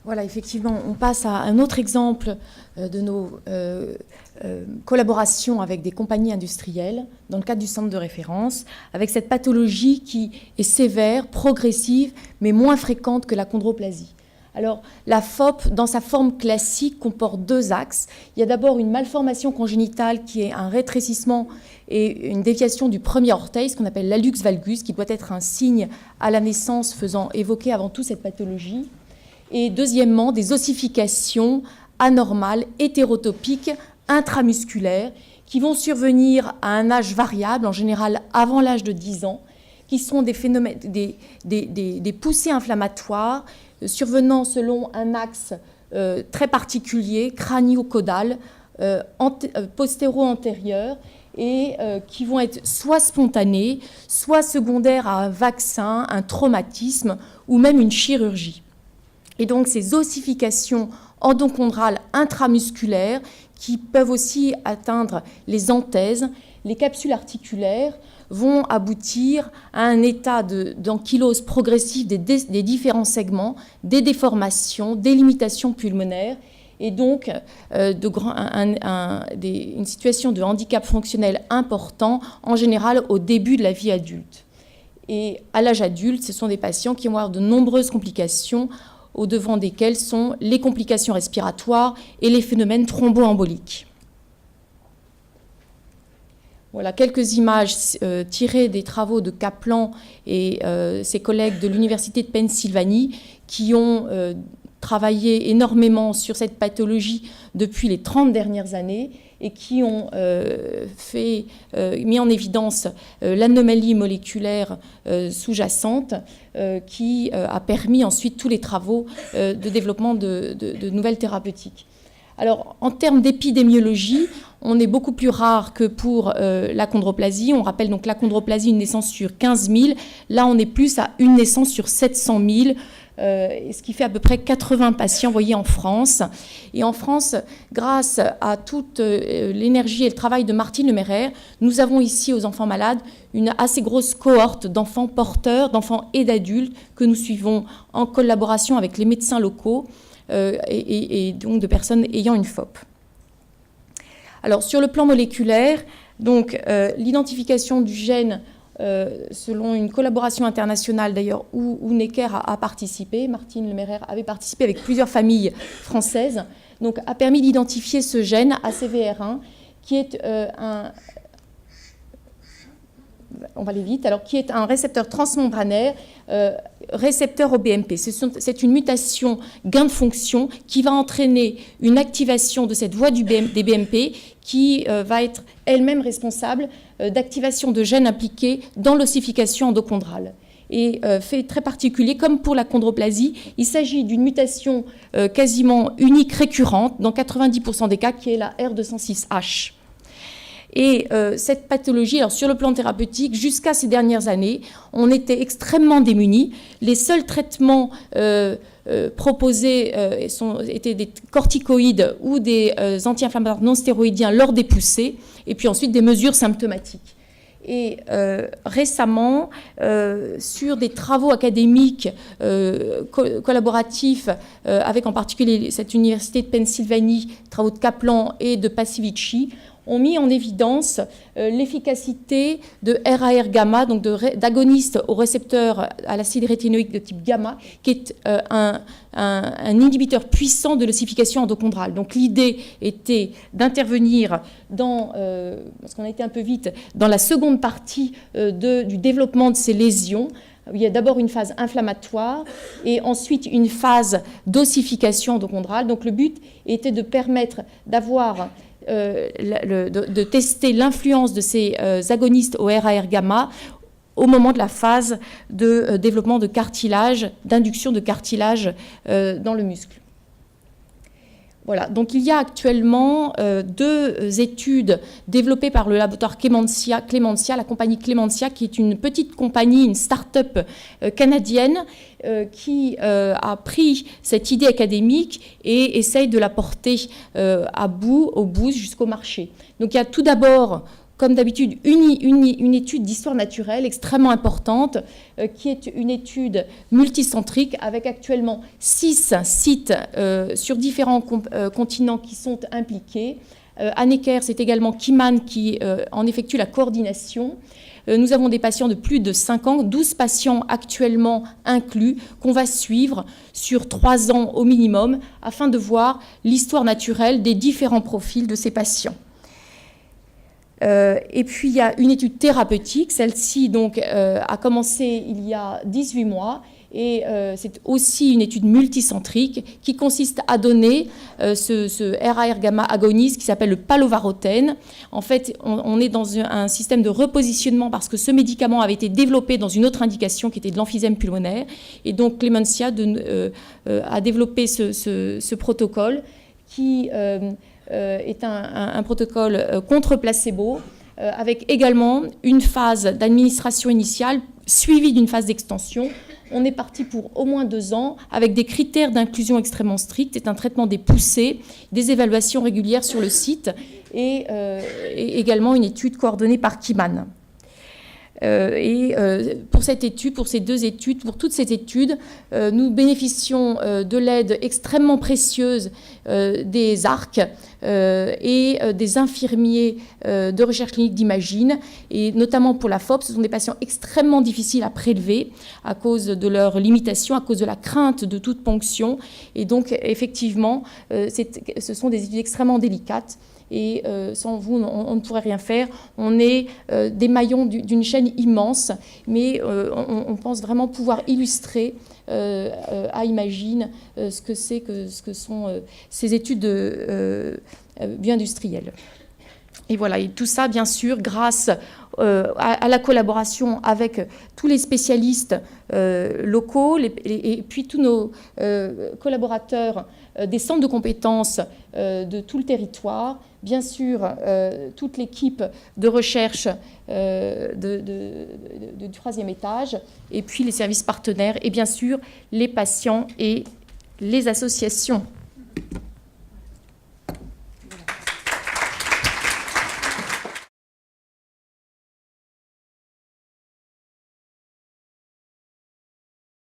Voilà, effectivement, on passe à un autre exemple de nos collaborations avec des compagnies industrielles dans le cadre du centre de référence, avec cette pathologie qui est sévère, progressive, mais moins fréquente que la chondroplasie. Alors, la FOP, dans sa forme classique, comporte deux axes. Il y a d'abord une malformation congénitale qui est un rétrécissement et une déviation du premier orteil, ce qu'on appelle l'hallux valgus, qui doit être un signe à la naissance faisant évoquer avant tout cette pathologie. Et deuxièmement, des ossifications anormales, hétérotopiques, intramusculaires, qui vont survenir à un âge variable, en général avant l'âge de 10 ans, qui sont des phénomènes, des poussées inflammatoires survenant selon un axe très particulier, crânio-caudal, postéro-antérieur, et qui vont être soit spontanées, soit secondaires à un vaccin, un traumatisme ou même une chirurgie. Et donc ces ossifications endochondrales intramusculaires qui peuvent aussi atteindre les anthèses, les capsules articulaires, vont aboutir à un état d'ankylose progressive des différents segments, des déformations, des limitations pulmonaires, et donc une situation de handicap fonctionnel important, en général au début de la vie adulte. Et à l'âge adulte, ce sont des patients qui vont avoir de nombreuses complications, au devant desquelles sont les complications respiratoires et les phénomènes thromboemboliques. Voilà quelques images tirées des travaux de Kaplan et ses collègues de l'Université de Pennsylvanie qui ont travaillé énormément sur cette pathologie depuis les 30 dernières années et qui ont mis en évidence l'anomalie moléculaire sous-jacente qui a permis ensuite tous les travaux de développement de nouvelles thérapeutiques. Alors, en termes d'épidémiologie, on est beaucoup plus rare que pour la chondroplasie. On rappelle donc la chondroplasie, une naissance sur 15 000. Là, on est plus à une naissance sur 700 000. Ce qui fait à peu près 80 patients, voyez, en France. Et en France, grâce à toute l'énergie et le travail de Martine Lemaire, nous avons ici aux enfants malades une assez grosse cohorte d'enfants porteurs, d'enfants et d'adultes que nous suivons en collaboration avec les médecins locaux et donc de personnes ayant une FOP. Alors, sur le plan moléculaire, donc l'identification du gène selon une collaboration internationale d'ailleurs où Necker a participé, Martine Lemaire avait participé avec plusieurs familles françaises, donc a permis d'identifier ce gène ACVR1 qui est on va aller vite, alors qui est un récepteur transmembranaire, récepteur au BMP. C'est une mutation gain de fonction qui va entraîner une activation de cette voie des BMP qui va être elle-même responsable d'activation de gènes impliqués dans l'ossification endochondrale. Et fait très particulier, comme pour la chondroplasie, il s'agit d'une mutation quasiment unique, récurrente, dans 90% des cas, qui est la R206H. Et cette pathologie, alors sur le plan thérapeutique, jusqu'à ces dernières années, on était extrêmement démunis. Les seuls traitements proposés étaient des corticoïdes ou des anti-inflammatoires non stéroïdiens lors des poussées, et puis ensuite des mesures symptomatiques. Et récemment, sur des travaux académiques collaboratifs, avec en particulier cette université de Pennsylvanie, travaux de Kaplan et de Pacivici, ont mis en évidence l'efficacité de RAR gamma, donc d'agoniste au récepteur à l'acide rétinoïque de type gamma, qui est un inhibiteur puissant de l'ossification endochondrale. Donc l'idée était d'intervenir dans, parce qu'on a été un peu vite, dans la seconde partie du développement de ces lésions. Il y a d'abord une phase inflammatoire et ensuite une phase d'ossification endochondrale. Donc le but était de permettre d'avoir de tester l'influence de ces agonistes au RAR gamma au moment de la phase de développement de cartilage, d'induction de cartilage dans le muscle. Voilà, donc il y a actuellement deux études développées par le laboratoire Clementia, la compagnie Clementia, qui est une petite compagnie, une start-up canadienne qui a pris cette idée académique et essaye de la porter au bout jusqu'au marché. Donc il y a tout d'abord comme d'habitude, une étude d'histoire naturelle extrêmement importante, qui est une étude multicentrique, avec actuellement 6 sites sur différents continents qui sont impliqués. À Necker, c'est également Kiman qui en effectue la coordination. Nous avons des patients de plus de 5 ans, 12 patients actuellement inclus, qu'on va suivre sur 3 ans au minimum, afin de voir l'histoire naturelle des différents profils de ces patients. Et puis, il y a une étude thérapeutique. Celle-ci donc, a commencé il y a 18 mois. Et c'est aussi une étude multicentrique qui consiste à donner ce RAR gamma agoniste qui s'appelle le palovarotène. En fait, on est dans un système de repositionnement parce que ce médicament avait été développé dans une autre indication qui était de l'emphysème pulmonaire. Et donc, Clemencia a développé ce protocole qui est un protocole contre placebo, avec également une phase d'administration initiale suivie d'une phase d'extension. On est parti pour au moins 2 ans, avec des critères d'inclusion extrêmement stricts. C'est un traitement des poussées, des évaluations régulières sur le site et également une étude coordonnée par Kiman. Pour cette étude, pour ces 2 études, pour toutes ces études, nous bénéficions de l'aide extrêmement précieuse des ARC et des infirmiers de recherche clinique d'Imagine, et notamment pour la FOP. Ce sont des patients extrêmement difficiles à prélever à cause de leurs limitations, à cause de la crainte de toute ponction. Et donc, effectivement, ce sont des études extrêmement délicates. Et sans vous, on ne pourrait rien faire. On est des maillons d'une chaîne immense, mais on pense vraiment pouvoir illustrer à Imagine ce que sont ces études bioindustrielles. Et voilà, et tout ça, bien sûr, grâce à la collaboration avec tous les spécialistes locaux et puis tous nos collaborateurs des centres de compétences de tout le territoire, bien sûr toute l'équipe de recherche du 3e étage, et puis les services partenaires, et bien sûr les patients et les associations.